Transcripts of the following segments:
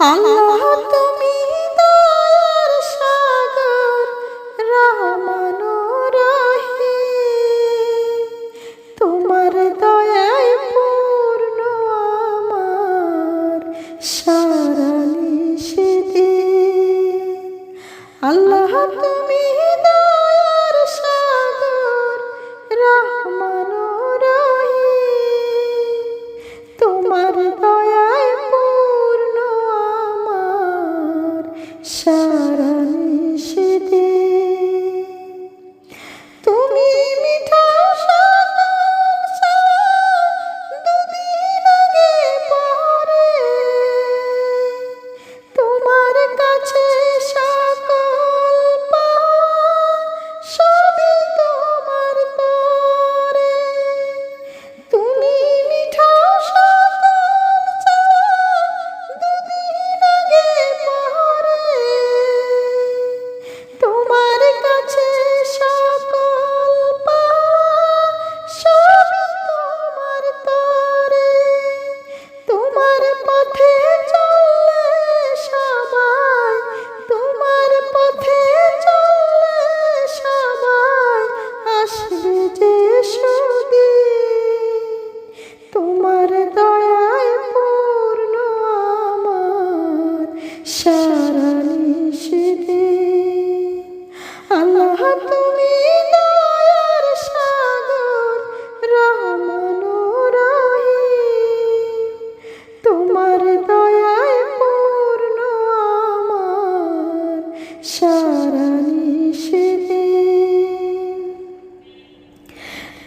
আল্লাহ তুমি দয়ার সাগর, রহমান রহিম। তোমার দয়ায় পূর্ণ আমার সারা নিষেদিন। আল্লাহ তুমি দয়ার সাগর, রহমান রহিম। তোমার দয়ায় পূর্ণ আমার সারা নিষেদিন। তুমি মিঠা সকল চাওয়া দুদিন আগে পরে, তোমার কাছে সকল পাওয়া সবই তোমার তরে। তুমি মিঠা সকল চাওয়া দুদিন আগে পরে, তোমার কাছে সকল পাওয়া সবই তোমার তরে। তোমার পথে চললে সবাই, তোমার পথে চললে সবাই আসবে যে সুদিন। তোমার দয়ায় পূর্ণ আমার সারা নিষেদিন। আল্লাহ তুমি দয়ার সাগর, রহমান রহিম। তোমার দয়ায় পূর্ণ আমার সারা নিষেদিন।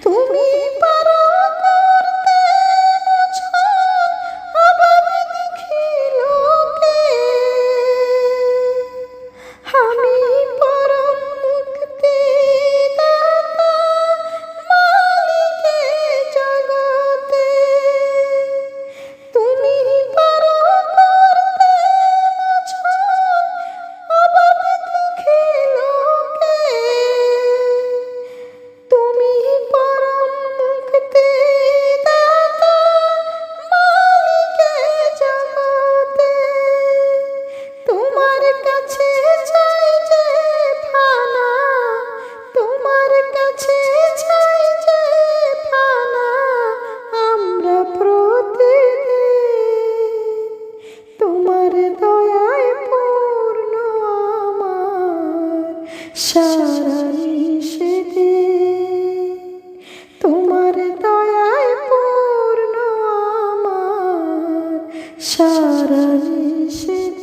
তুমি পারো করতে মোছন অভাব দুঃখী লোকে। আমি পরম মুক্তি দাতা, মালিকে জগতে। তুমি পারো করতে মোছন অভাব দুঃখী লোকে। তুমি পরম মুক্তি দাতা, মালিকে জগতে। তোমার কাছে চাই যে ফানা, তোমার কাছে চাই যে ফানা আমরা প্রতিদিন। তোমার দয়ায় পূর্ণ আমার সারা নিষেদিন। তোমার দয়ায় পূর্ণ আমার সারা নিষেদিন।